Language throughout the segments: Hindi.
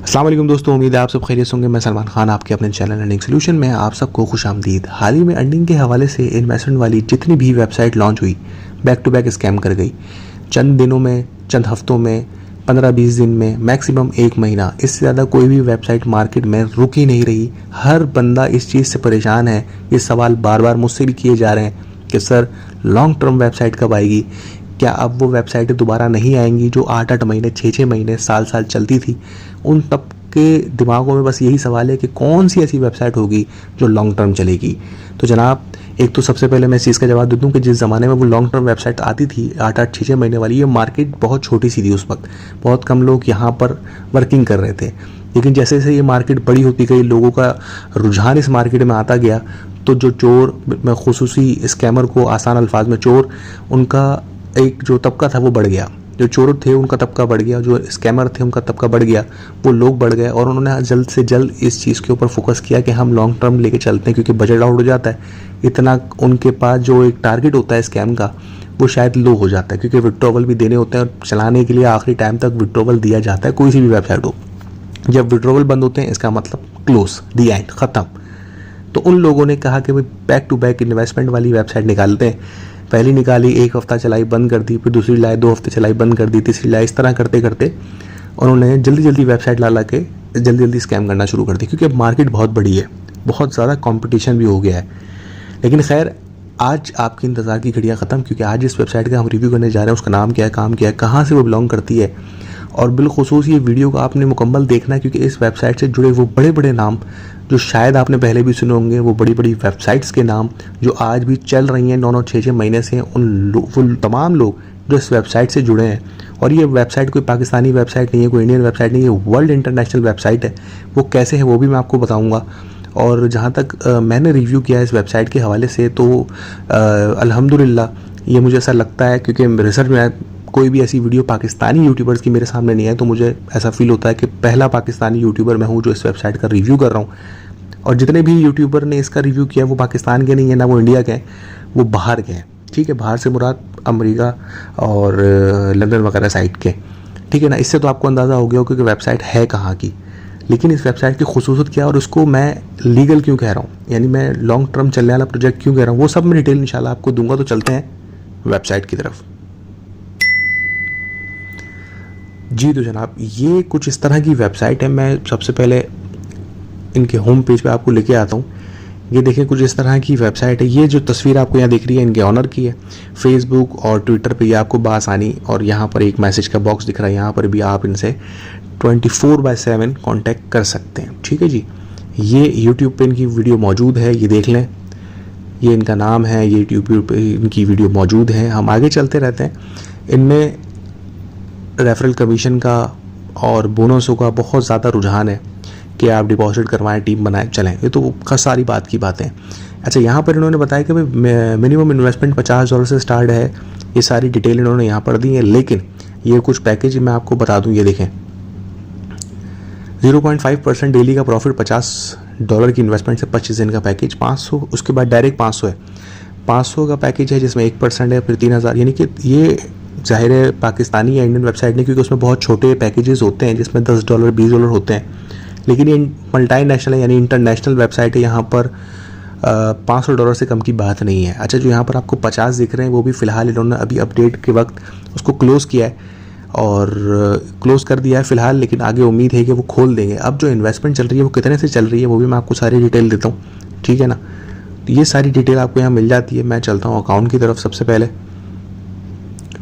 अस्सलाम वालेकुम दोस्तों, उम्मीद है आप सब खैरियत होंगे। मैं सलमान खान आपके अपने चैनल अर्निंग सोल्यूशन में आप सबको खुशामदीद। हाल ही में अर्निंग के हवाले से इन्वेस्टमेंट वाली जितनी भी वेबसाइट लॉन्च हुई, बैक टू बैक स्कैम कर गई। चंद दिनों में, चंद हफ्तों में, 15-20 दिन में, मैक्सिमम 1 महीना, इससे ज़्यादा कोई भी वेबसाइट मार्केट में रुक ही नहीं रही। हर बंदा इस चीज़ से परेशान है। ये सवाल बार बार मुझसे भी किए जा रहे हैं कि सर लॉन्ग टर्म वेबसाइट कब आएगी, क्या अब वो वेबसाइटें दोबारा नहीं आएंगी जो 8-8 महीने, 6-6 महीने, साल चलती थी। उन तब के दिमागों में बस यही सवाल है कि कौन सी ऐसी वेबसाइट होगी जो लॉन्ग टर्म चलेगी। तो जनाब, एक तो सबसे पहले मैं इस चीज़ का जवाब दे दूँ कि जिस ज़माने में वो लॉन्ग टर्म वेबसाइट आती थी 8-8, 6-6 महीने वाली, ये मार्केट बहुत छोटी सी थी उस वक्त। बहुत कम लोग यहाँ पर वर्किंग कर रहे थे। लेकिन जैसे जैसे ये मार्केट बड़ी होती गई, लोगों का रुझान इस मार्केट में आता गया, तो जो चोर, मैं खुसूसी स्कैमर को आसान अल्फाज में चोर, उनका एक जो तबका था वो बढ़ गया। जो चोर थे उनका तबका बढ़ गया, जो स्कैमर थे उनका तबका बढ़ गया, वो लोग बढ़ गए। और उन्होंने जल्द से जल्द इस चीज़ के ऊपर फोकस किया कि हम लॉन्ग टर्म लेके चलते हैं, क्योंकि बजट आउट हो जाता है। इतना उनके पास जो एक टारगेट होता है स्कैम का, वो शायद लो हो जाता है, क्योंकि विड्रॉवल भी देने होते हैं और चलाने के लिए आखिरी टाइम तक विड्रॉवल दिया जाता है, कोई सी भी वेबसाइट हो। जब विड्रॉवल बंद होते हैं, इसका मतलब क्लोज, दी एंड, ख़त्म। तो उन लोगों ने कहा कि भाई बैक टू बैक इन्वेस्टमेंट वाली वेबसाइट निकालते हैं। पहली निकाली, 1 हफ्ता चलाई, बंद कर दी, फिर दूसरी लाई, 2 हफ्ते चलाई, बंद कर दी, तीसरी लाई। इस तरह करते करते उन्होंने जल्दी जल्दी वेबसाइट ला के जल्दी जल्दी स्कैम करना शुरू कर दी, क्योंकि अब मार्केट बहुत बड़ी है, बहुत ज़्यादा कंपटीशन भी हो गया है। लेकिन खैर, आज आपकी इंतज़ार की घड़ियाँ ख़त्म, क्योंकि आज इस वेबसाइट का हम रिव्यू करने जा रहे हैं। उसका नाम क्या है, काम क्या है, कहाँ से वो बिलोंग करती है, और बिलखुसूस ये वीडियो को आपने मुकम्मल देखना है, क्योंकि इस वेबसाइट से जुड़े वो बड़े बड़े नाम जो शायद आपने पहले भी सुने होंगे, वो बड़ी बड़ी वेबसाइट्स के नाम जो आज भी चल रही हैं 9-9, 6-6 महीने से, वो तमाम लोग जो इस वेबसाइट से जुड़े हैं। और ये वेबसाइट कोई पाकिस्तानी वेबसाइट नहीं है, कोई इंडियन वेबसाइट नहीं है, वर्ल्ड इंटरनेशनल वेबसाइट है। वो कैसे है वो भी मैं आपको बताऊँगा। और जहाँ तक मैंने रिव्यू किया है इस वेबसाइट के हवाले से, तो अल्हम्दुलिल्लाह ये मुझे ऐसा लगता है, क्योंकि रिसर्च में कोई भी ऐसी वीडियो पाकिस्तानी यूट्यूबर्स की मेरे सामने नहीं है, तो मुझे ऐसा फील होता है कि पहला पाकिस्तानी यूट्यूबर मैं हूँ जो इस वेबसाइट का रिव्यू कर रहा हूँ। और जितने भी यूट्यूबर ने इसका रिव्यू किया वो पाकिस्तान के नहीं है, ना वो इंडिया के हैं, वो बाहर के हैं। ठीक है, बाहर से मुराद अमेरिका और लंदन वगैरह साइड के। ठीक है ना, इससे तो आपको अंदाज़ा हो गया हो कि वेबसाइट है कहाँ की। लेकिन इस वेबसाइट की खुसूसियत क्या है और उसको मैं लीगल क्यों कह रहा हूँ, यानी मैं लॉन्ग टर्म चलने वाला प्रोजेक्ट क्यों कह रहा हूँ, वो सब मैं डिटेल इंशाल्लाह आपको दूंगा। तो चलते हैं वेबसाइट की तरफ। जी तो जनाब, ये कुछ इस तरह की वेबसाइट है। मैं सबसे पहले इनके होम पेज पे आपको लेके आता हूँ। ये देखें, कुछ इस तरह की वेबसाइट है। ये जो तस्वीर आपको यहाँ दिख रही है, इनके ऑनर की है। फेसबुक और ट्विटर पे ये आपको बासानी, और यहाँ पर एक मैसेज का बॉक्स दिख रहा है, यहाँ पर भी आप इनसे 24/7 कांटेक्ट कर सकते हैं। ठीक है जी। ये यूट्यूब पे इनकी वीडियो मौजूद है, ये देख लें। ये इनका नाम है, ये यूट्यूब पे इनकी वीडियो मौजूद है। हम आगे चलते रहते हैं। इनमें रेफरल कमीशन का और बोनसों का बहुत ज़्यादा रुझान है कि आप डिपॉजिट करवाएं, टीम बनाएं, चलें। ये तो सारी बात की बातें। अच्छा, यहाँ पर इन्होंने बताया कि भाई मिनिमम इन्वेस्टमेंट $50 से स्टार्ट है। ये सारी डिटेल इन्होंने यहाँ पर दी है। लेकिन ये कुछ पैकेज मैं आपको बता दूँ, ये देखें, 0.5% डेली का प्रॉफिट, $50 की इन्वेस्टमेंट से 25 दिन का पैकेज, 500, उसके बाद डायरेक्ट 500 है। 500 का पैकेज है जिसमें 1% है, फिर 3000। यानी कि ये ज़ाहिर है पाकिस्तानी या इंडियन वेबसाइट नहीं, क्योंकि उसमें बहुत छोटे पैकेजेस होते हैं जिसमें $10, $20 होते हैं। लेकिन ये मल्टी नेशनल है, यानी इंटरनेशनल वेबसाइट है। यहाँ पर $500 से कम की बात नहीं है। अच्छा, जो यहाँ पर आपको 50 दिख रहे हैं, वो भी फ़िलहाल इन्होंने अभी अपडेट के वक्त उसको क्लोज़ किया है और क्लोज़ कर दिया है फ़िलहाल। लेकिन आगे उम्मीद है कि वो खोल देंगे। अब जो इन्वेस्टमेंट चल रही है वो कितने से चल रही है, वो भी मैं आपको सारी डिटेल देता हूँ। ठीक है ना, तो ये सारी डिटेल आपको यहाँ मिल जाती है। मैं चलता हूँ अकाउंट की तरफ सबसे पहले।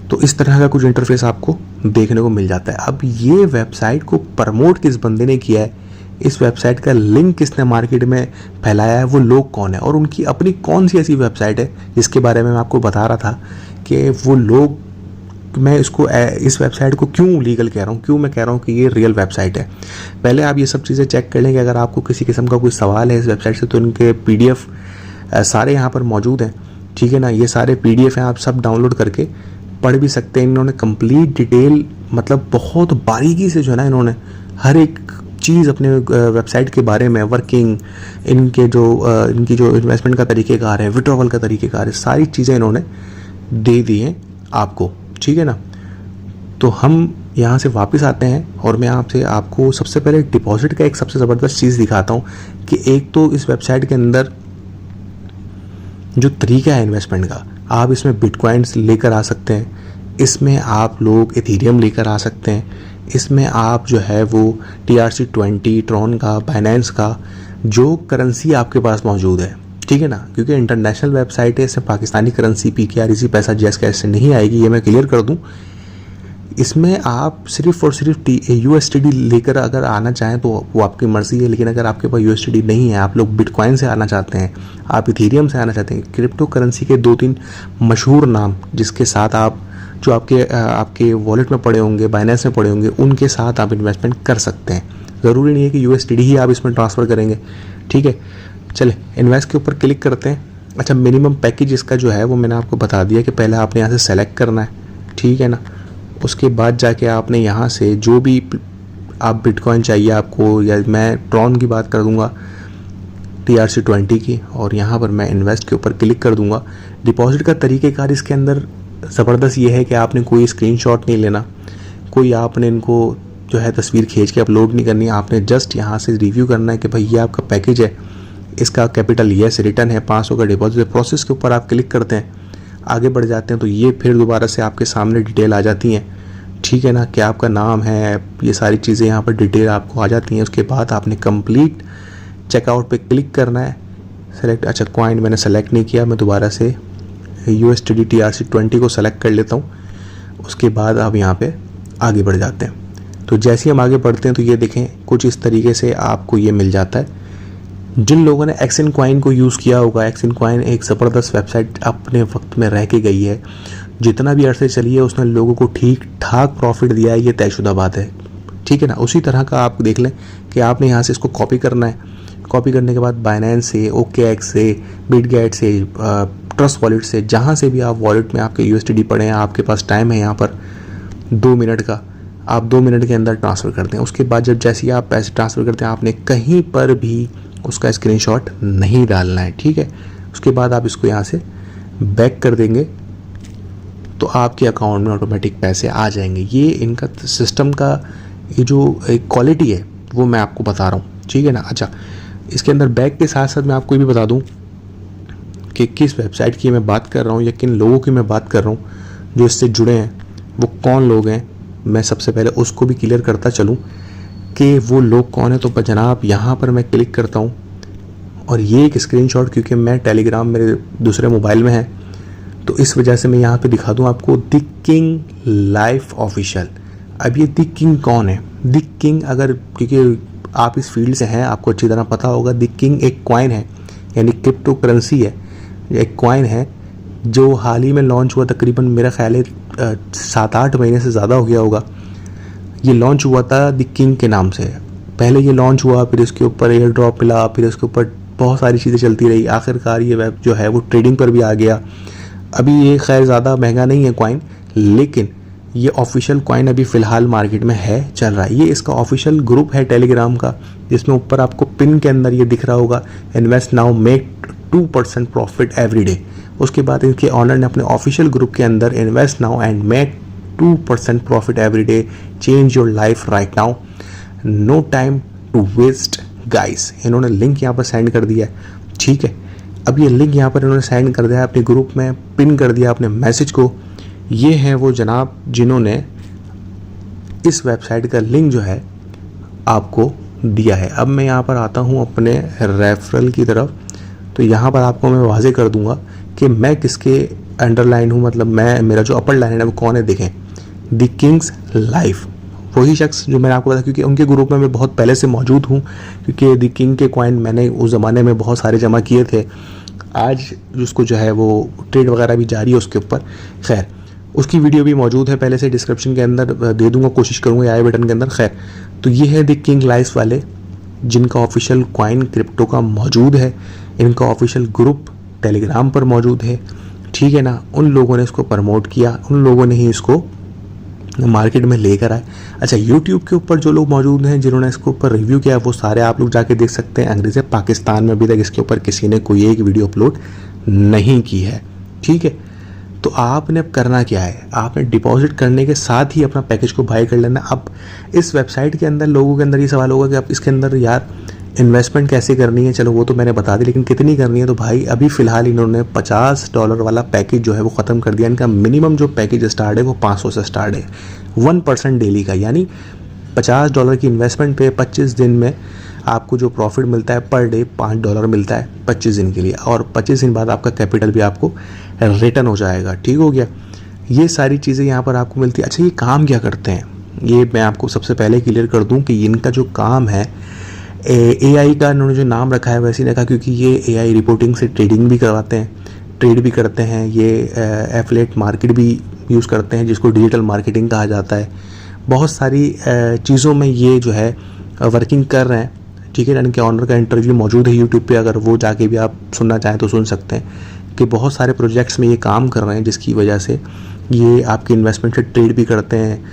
तो इस तरह का कुछ इंटरफेस आपको देखने को मिल जाता है। अब ये वेबसाइट को प्रमोट किस बंदे ने किया है, इस वेबसाइट का लिंक किसने मार्केट में फैलाया है, वो लोग कौन है, और उनकी अपनी कौन सी ऐसी वेबसाइट है जिसके बारे में मैं आपको बता रहा था कि वो लोग, मैं इसको इस वेबसाइट को क्यों लीगल कह रहा हूँ, क्यों मैं कह रहा हूँ कि ये रियल वेबसाइट है। पहले आप ये सब चीज़ें चेक कर लेंगे। अगर आपको किसी किस्म का कोई सवाल है इस वेबसाइट से, तो इनके PDF सारे यहाँ पर मौजूद हैं। ठीक है ना, ये सारे PDF हैं, आप सब डाउनलोड करके पढ़ भी सकते हैं। इन्होंने कंप्लीट डिटेल, मतलब बहुत बारीकी से जो है ना, इन्होंने हर एक चीज़ अपने वेबसाइट के बारे में, वर्किंग, इनकी जो इन्वेस्टमेंट का तरीक़ेकार है, विड्रॉवल का तरीक़ेकार है, सारी चीज़ें इन्होंने दे दी हैं आपको। ठीक है ना, तो हम यहाँ से वापस आते हैं और मैं आपको सबसे पहले डिपॉजिट का एक सबसे ज़बरदस्त चीज़ दिखाता हूँ कि एक तो इस वेबसाइट के अंदर जो तरीका है इन्वेस्टमेंट का, आप इसमें बिटकॉइंस लेकर आ सकते हैं, इसमें आप लोग इथेरियम लेकर आ सकते हैं, इसमें आप जो है वो TRC20 ट्रॉन का, बाइनेंस का जो करेंसी आपके पास मौजूद है, ठीक है ना, क्योंकि इंटरनेशनल वेबसाइट है, इसमें पाकिस्तानी करेंसी PKREC पैसा जैस कैसे नहीं आएगी, ये मैं क्लियर कर दूं। इसमें आप सिर्फ और सिर्फ USDT लेकर अगर आना चाहें तो वो आपकी मर्ज़ी है, लेकिन अगर आपके पास USDT नहीं है, आप लोग बिटकॉइन से आना चाहते हैं, आप इथेरियम से आना चाहते हैं, क्रिप्टो करेंसी के 2-3 मशहूर नाम जिसके साथ आप जो आपके वॉलेट में पड़े होंगे, बाइनेंस में पड़े होंगे, उनके साथ आप इन्वेस्टमेंट कर सकते हैं। ज़रूरी नहीं है कि USDT ही आप इसमें ट्रांसफ़र करेंगे, ठीक है। चले इन्वेस्ट के ऊपर क्लिक करते हैं। अच्छा, मिनिमम पैकेज इसका जो है वो मैंने आपको बता दिया कि पहले आपने यहाँ से सेलेक्ट करना है, ठीक है ना। उसके बाद जाके आपने यहाँ से जो भी आप बिटकॉइन चाहिए आपको, या मैं ट्रॉन की बात कर दूँगा, TRC20 की, और यहाँ पर मैं इन्वेस्ट के ऊपर क्लिक कर दूँगा। डिपॉजिट का तरीक़ेकार इसके अंदर ज़बरदस्त ये है कि आपने कोई स्क्रीनशॉट नहीं लेना, कोई आपने इनको जो है तस्वीर खींच के अपलोड नहीं करनी, आपने जस्ट यहाँ से रिव्यू करना है कि भाई ये आपका पैकेज है, इसका कैपिटल येस रिटर्न है, 500 का डिपॉजिट। प्रोसेस के ऊपर आप क्लिक करते हैं, आगे बढ़ जाते हैं तो ये फिर दोबारा से आपके सामने डिटेल आ जाती हैं, ठीक है ना, क्या आपका नाम है, ये सारी चीज़ें यहाँ पर डिटेल आपको आ जाती हैं। उसके बाद आपने कंप्लीट चेकआउट पे क्लिक करना है, सेलेक्ट। अच्छा, कॉइन मैंने सेलेक्ट नहीं किया, मैं दोबारा से USDT TRC20 को सेलेक्ट कर लेता हूँ। उसके बाद आप यहाँ पे आगे बढ़ जाते हैं। तो जैसे ही हम आगे बढ़ते हैं तो ये देखें कुछ इस तरीके से आपको ये मिल जाता है। जिन लोगों ने XNCoin को यूज़ किया होगा, XNCoin एक ज़बरदस्त वेबसाइट अपने वक्त में रह के गई है, जितना भी अरसे चली है उसने लोगों को ठीक ठाक प्रॉफिट दिया है, ये तयशुदा बात है, ठीक है ना। उसी तरह का आप देख लें कि आपने यहाँ से इसको कॉपी करना है। कॉपी करने के बाद बाइनेंस से, OKX से, बिटगेट से, ट्रस्ट वॉलेट से, जहाँ से भी आप वॉलेट में आपके USDT पड़े हैं, आपके पास टाइम है यहाँ पर 2 मिनट का, आप 2 मिनट के अंदर ट्रांसफ़र करते हैं। उसके बाद जब जैसे ही आप पैसे ट्रांसफ़र करते हैं, आपने कहीं पर भी उसका स्क्रीनशॉट नहीं डालना है, ठीक है। उसके बाद आप इसको यहाँ से बैक कर देंगे तो आपके अकाउंट में ऑटोमेटिक पैसे आ जाएंगे। ये इनका सिस्टम का ये जो एक क्वालिटी है वो मैं आपको बता रहा हूँ, ठीक है ना। अच्छा, इसके अंदर बैक के साथ साथ मैं आपको ये भी बता दूँ कि किस वेबसाइट की मैं बात कर रहा हूँ या किन लोगों की मैं बात कर रहा हूँ जो इससे जुड़े हैं, वो कौन लोग हैं। मैं सबसे पहले उसको भी क्लियर करता चलूँ कि वो लोग कौन है। तो जनाब यहाँ पर मैं क्लिक करता हूँ और ये एक स्क्रीनशॉट, क्योंकि मैं टेलीग्राम मेरे दूसरे मोबाइल में है तो इस वजह से मैं यहाँ पे दिखा दूँ आपको, द किंग लाइफ ऑफिशियल। अब ये द किंग कौन है? द किंग, अगर क्योंकि आप इस फील्ड से हैं आपको अच्छी तरह पता होगा, द किंग एक कॉइन है, यानी क्रिप्टो करेंसी है, एक कॉइन है जो हाल ही में लॉन्च हुआ, तकरीबन मेरा ख्याल है 7-8 महीने से ज़्यादा हो गया होगा। ये लॉन्च हुआ था द किंग के नाम से। पहले ये लॉन्च हुआ, फिर इसके ऊपर एयर ड्रॉप मिला, फिर इसके ऊपर बहुत सारी चीज़ें चलती रही, आखिरकार ये वेब जो है वो ट्रेडिंग पर भी आ गया। अभी ये खैर ज़्यादा महंगा नहीं है कॉइन, लेकिन ये ऑफिशियल कॉइन अभी फ़िलहाल मार्केट में है, चल रहा है। ये इसका ऑफिशियल ग्रुप है टेलीग्राम का, जिसमें ऊपर आपको पिन के अंदर ये दिख रहा होगा, invest now make 2% profit every day. उसके बाद इनके ऑनर ने अपने ऑफिशियल ग्रुप के अंदर invest now and make 2% profit every day, change your life right now, no time to waste guys. इन्होंने लिंक यहाँ पर सेंड कर दिया है, ठीक है। अब ये लिंक यहाँ पर इन्होंने सेंड कर दिया है अपने ग्रुप में, पिन कर दिया अपने मैसेज को। ये हैं वो जनाब जिन्होंने इस वेबसाइट का लिंक जो है आपको दिया है। अब मैं यहाँ पर आता हूँ अपने रेफरल की तरफ, तो यहाँ पर आपको मैं वाजे कर दूंगा कि मैं किसके अंडरलाइन हूँ, मतलब मेरा जो अपर लाइन है वो कौन है। देखें, द किंग्स लाइफ, वही शख्स जो मैंने आपको बताया, क्योंकि उनके ग्रुप में मैं बहुत पहले से मौजूद हूँ, क्योंकि द किंग के कॉइन मैंने उस ज़माने में बहुत सारे जमा किए थे। आज उसको जो है वो ट्रेड वगैरह भी जारी है उसके ऊपर। खैर, उसकी वीडियो भी मौजूद है पहले से, डिस्क्रिप्शन के अंदर दे दूंगा, कोशिश करूँगा आई बटन के अंदर। खैर, तो ये है द किंग लाइफ वाले, जिनका ऑफिशियल कॉइन क्रिप्टो का मौजूद है, इनका ऑफिशियल ग्रुप टेलीग्राम पर मौजूद है, ठीक है ना। उन लोगों ने इसको प्रमोट किया, उन लोगों ने ही इसको मार्केट में लेकर आए। अच्छा, यूट्यूब के ऊपर जो लोग मौजूद हैं जिन्होंने इसके ऊपर रिव्यू किया, वो सारे आप लोग जाके देख सकते हैं। अंग्रेज़ी पाकिस्तान में अभी तक इसके ऊपर किसी ने कोई एक वीडियो अपलोड नहीं की है, ठीक है। तो आपने अब करना क्या है, आपने डिपॉजिट करने के साथ ही अपना पैकेज को बाय कर लेना। अब इस वेबसाइट के अंदर लोगों के अंदर ये सवाल होगा कि आप इसके अंदर यार इन्वेस्टमेंट कैसे करनी है, चलो वो तो मैंने बता दी, लेकिन कितनी करनी है। तो भाई अभी फ़िलहाल इन्होंने $50 वाला पैकेज जो है वो ख़त्म कर दिया। इनका मिनिमम जो पैकेज स्टार्ट है वो 500 से स्टार्ट है, 1% डेली का, यानी $50 की इन्वेस्टमेंट पे 25 दिन में आपको जो प्रॉफिट मिलता है पर डे $5 मिलता है 25 दिन के लिए, और 25 दिन बाद आपका कैपिटल भी आपको रिटर्न हो जाएगा। ठीक हो गया, ये सारी चीज़ें यहाँ पर आपको मिलती है। अच्छा, ये काम क्या करते हैं, ये मैं आपको सबसे पहले क्लियर कर दूँ कि इनका जो काम है, AI का इन्होंने जो नाम रखा है वैसे ही रखा, क्योंकि ये AI रिपोर्टिंग से ट्रेडिंग भी करवाते हैं, ट्रेड भी करते हैं, ये एफिलिएट मार्केट भी यूज़ करते हैं जिसको डिजिटल मार्केटिंग कहा जाता है। बहुत सारी चीज़ों में ये जो है वर्किंग कर रहे हैं। ठीक है, इनके ऑनर का इंटरव्यू मौजूद है यूट्यूब पे, अगर वो जाके भी आप सुनना चाहें तो सुन सकते हैं कि बहुत सारे प्रोजेक्ट्स में ये काम कर रहे हैं, जिसकी वजह से ये आपकी इन्वेस्टमेंट से ट्रेड भी करते हैं,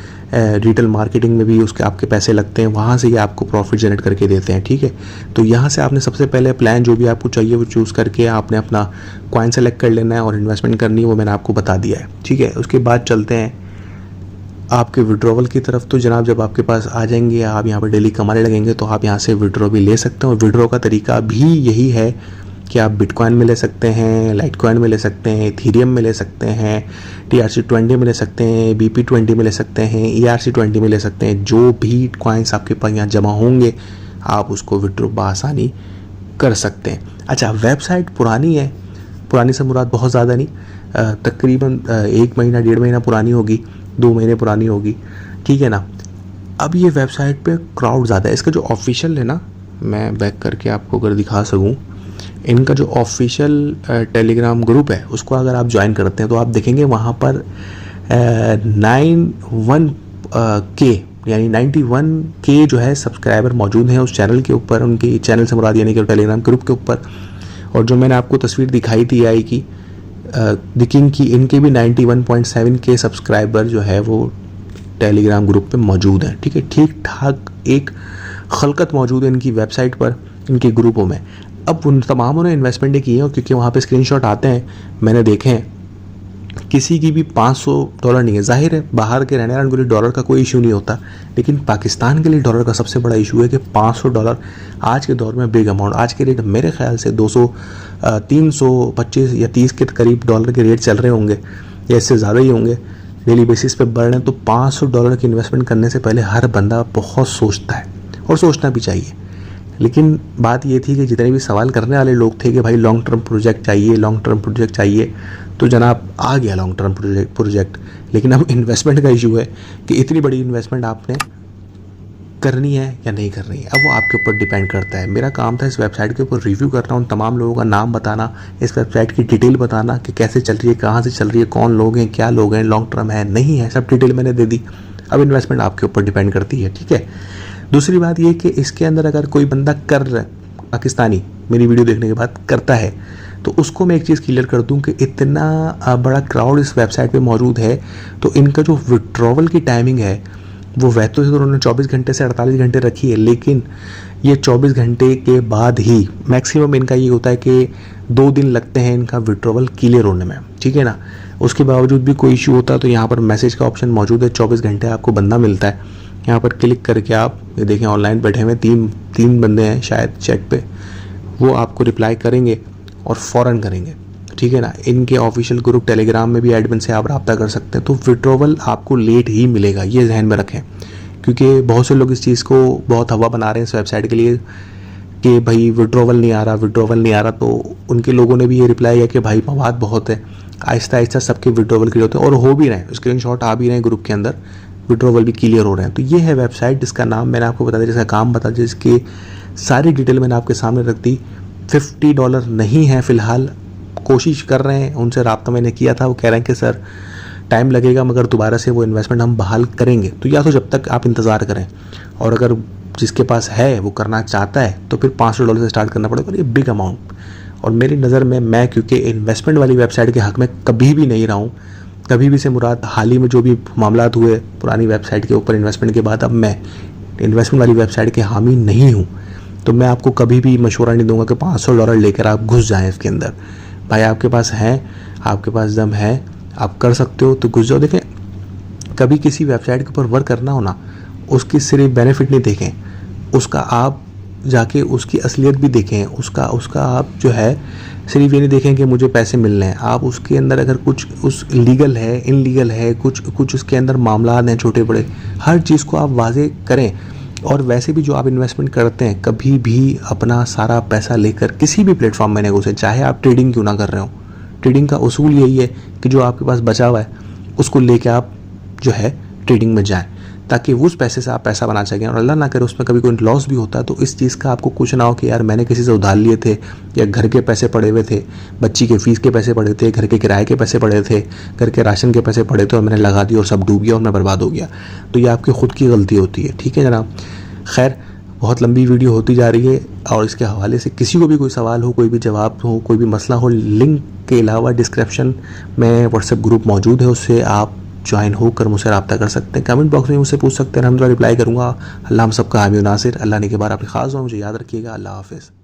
रिटेल मार्केटिंग में भी उसके आपके पैसे लगते हैं, वहाँ से ये आपको प्रॉफिट जनरेट करके देते हैं। ठीक है, तो यहाँ से आपने सबसे पहले प्लान जो भी आपको चाहिए वो चूज़ करके आपने अपना कॉइन सेलेक्ट कर लेना है और इन्वेस्टमेंट करनी है, वो मैंने आपको बता दिया है। ठीक है, उसके बाद चलते हैं आपके विड्रॉवल की तरफ। तो जनाब जब आपके पास आ जाएंगे, आप यहाँ पर डेली कमाने लगेंगे, तो आप यहाँ से विड्रॉ भी ले सकते हैं। और विड्रॉ का तरीका भी यही है कि आप बिटकॉइन में ले सकते हैं, लाइट कॉइन में ले सकते हैं, इथीरियम में ले सकते हैं, TRC20 में ले सकते हैं, BP20 में ले सकते हैं, ERC20 में ले सकते हैं। जो भी कॉइन्स आपके पास यहाँ जमा होंगे आप उसको विड्रॉ बआसानी कर सकते हैं। अच्छा, वेबसाइट पुरानी है, पुरानी से मुराद बहुत ज़्यादा नहीं, तकरीबन 1 महीना 1.5 महीना पुरानी होगी, 2 महीने पुरानी होगी। ठीक है ना। अब ये वेबसाइट पे क्राउड ज़्यादा है। इसका जो ऑफिशियल है ना, मैं बैक करके आपको अगर दिखा सकूँ, इनका जो ऑफिशियल टेलीग्राम ग्रुप है उसको अगर आप ज्वाइन करते हैं तो आप देखेंगे वहाँ पर 91K यानी 91K जो है सब्सक्राइबर मौजूद हैं उस चैनल के ऊपर, उनके चैनल से मुराद यानी कि टेलीग्राम ग्रुप के ऊपर। और जो मैंने आपको तस्वीर दिखाई थी AI की, दिखेंगे कि इनके भी 91.7K सब्सक्राइबर जो है वो टेलीग्राम ग्रुप पे मौजूद हैं। ठीक है, ठीक ठाक एक खलकत मौजूद है इनकी वेबसाइट पर, इनके ग्रुपों में। अब उन तमामों ने इन्वेस्टमेंट की है, क्योंकि वहाँ पे स्क्रीनशॉट आते हैं, मैंने देखे हैं, किसी की भी $500 नहीं है। जाहिर है बाहर के रहने वालों के लिए डॉलर का कोई इशू नहीं होता, लेकिन पाकिस्तान के लिए डॉलर का सबसे बड़ा इशू है कि $500 आज के दौर में बिग अमाउंट। आज के रेट मेरे ख्याल से 325 या 30 के करीब डॉलर के रेट चल रहे होंगे, या इससे ज़्यादा ही होंगे, डेली बेसिस पे बढ़ रहे हैं। तो $500 की इन्वेस्टमेंट करने से पहले हर बंदा बहुत सोचता है, और सोचना भी चाहिए। लेकिन बात ये थी कि जितने भी सवाल करने वाले लोग थे कि भाई लॉन्ग टर्म प्रोजेक्ट चाहिए, लॉन्ग टर्म प्रोजेक्ट चाहिए, तो जनाब आ गया लॉन्ग टर्म प्रोजेक्ट। लेकिन अब इन्वेस्टमेंट का इशू है कि इतनी बड़ी इन्वेस्टमेंट आपने करनी है या नहीं करनी है, अब वो आपके ऊपर डिपेंड करता है। मेरा काम था इस वेबसाइट के ऊपर रिव्यू करना, उन तमाम लोगों का नाम बताना, इस वेबसाइट की डिटेल बताना कि कैसे चल रही है, कहाँ से चल रही है, कौन लोग हैं, क्या लोग हैं, लॉन्ग टर्म है नहीं है, सब डिटेल मैंने दे दी। अब इन्वेस्टमेंट आपके ऊपर डिपेंड करती है। ठीक है, दूसरी बात ये कि इसके अंदर अगर कोई बंदा कर रहा है, पाकिस्तानी मेरी वीडियो देखने के बाद करता है, तो उसको मैं एक चीज़ क्लियर कर दूं कि इतना बड़ा क्राउड इस वेबसाइट पे मौजूद है, तो इनका जो विड्रॉवल की टाइमिंग है वो वैसे तो उन्होंने 24 घंटे से 48 घंटे रखी है, लेकिन ये 24 घंटे के बाद ही मैक्सिमम इनका ये होता है कि 2 दिन लगते हैं इनका विड्रॉवल क्लियर होने में। ठीक है ना, उसके बावजूद भी कोई इशू होता है तो यहाँ पर मैसेज का ऑप्शन मौजूद है, 24 घंटे आपको बंदा मिलता है। यहाँ पर क्लिक करके आप ये देखें, ऑनलाइन बैठे हुए तीन बंदे हैं शायद चैट पे, वो आपको रिप्लाई करेंगे और फ़ौरन करेंगे। ठीक है ना, इनके ऑफिशियल ग्रुप टेलीग्राम में भी एडमिन से आप रब्ता कर सकते हैं। तो विड्रॉवल आपको लेट ही मिलेगा, ये जहन में रखें, क्योंकि बहुत से लोग इस चीज़ को बहुत हवा बना रहे हैं इस वेबसाइट के लिए कि भाई विड्रॉवल नहीं आ रहा, विड्रॉवल नहीं आ रहा। तो उनके लोगों ने भी ये रिप्लाई किया कि भाई मवाद बहुत है, आहिस्ता आहिस्ता सबके विड्रॉवल क्लियर होते हैं, और हो भी रहे हैं, स्क्रीनशॉट आ भी रहे हैं ग्रुप के अंदर, विड्रॉवल भी क्लियर हो रहे हैं। तो ये है वेबसाइट जिसका नाम मैंने आपको बता दिया, जिसका काम बता दिया, जिसकी सारी डिटेल मैंने आपके सामने रख दी। $50 नहीं है फ़िलहाल, कोशिश कर रहे हैं, उनसे रब्ता मैंने किया था, वो कह रहे हैं कि सर टाइम लगेगा मगर दोबारा से वो इन्वेस्टमेंट हम बहाल करेंगे। तो या तो जब तक आप इंतज़ार करें, और अगर जिसके पास है वो करना चाहता है तो फिर $500 से स्टार्ट करना पड़ेगा, और ये बिग अमाउंट। और मेरी नज़र में मैं क्योंकि इन्वेस्टमेंट वाली वेबसाइट के हक़ में कभी भी नहीं रहा हूँ, कभी भी से मुराद हाल ही में जो भी मामलात हुए पुरानी वेबसाइट के ऊपर इन्वेस्टमेंट के बाद, अब मैं इन्वेस्टमेंट वाली वेबसाइट के हामी नहीं हूँ। तो मैं आपको कभी भी मशवरा नहीं दूंगा कि $500 लेकर आप घुस जाएं इसके अंदर। भाई आपके पास है, आपके पास दम है, आप कर सकते हो तो घुस जाओ। देखें, कभी किसी वेबसाइट के ऊपर वर्क करना हो ना, उसकी सिर्फ बेनिफिट नहीं देखें, उसका आप जाके उसकी असलियत भी देखें। उसका आप जो है सिर्फ ये नहीं देखें कि मुझे पैसे मिल रहे हैं। आप उसके अंदर अगर कुछ उस लीगल है, इनलीगल है, कुछ उसके अंदर मामला हैं छोटे बड़े, हर चीज़ को आप वाजे करें। और वैसे भी जो आप इन्वेस्टमेंट करते हैं, कभी भी अपना सारा पैसा लेकर किसी भी प्लेटफॉर्म में नहीं घुसे, चाहे आप ट्रेडिंग क्यों ना कर रहे हो। ट्रेडिंग का उसूल यही है कि जो आपके पास बचा हुआ है उसको लेके आप जो है ट्रेडिंग में जाएं, ताकि उस पैसे से आप पैसा बना सकें। और अल्लाह ना करे उसमें कभी कोई लॉस भी होता है तो इस चीज़ का आपको कुछ ना हो कि यार मैंने किसी से उधार लिए थे, या घर के पैसे पड़े हुए थे, बच्ची के फ़ीस के पैसे पड़े थे, घर के किराए के पैसे पड़े थे, घर के राशन के पैसे पड़े थे और मैंने लगा दिया और सब डूब गया और मैं बर्बाद हो गया। तो ये आपकी ख़ुद की गलती होती है। ठीक है जनाब। खैर, बहुत लंबी वीडियो होती जा रही है और इसके हवाले से किसी को भी कोई सवाल हो, कोई भी जवाब हो, कोई भी मसला हो, लिंक के अलावा डिस्क्रिप्शन में व्हाट्सएप ग्रुप मौजूद है, उससे आप ज्वाइन होकर मुझसे रब्ता कर सकते हैं। कमेंट बॉक्स में मुझसे पूछ सकते हैं, हम रिप्लाई करूँगा। अल्लाह हम सबका हामी नासिर। अल्लाह ने के बार आपकी खास हो, मुझे याद रखिएगा। अल्लाह हाफ़िज़।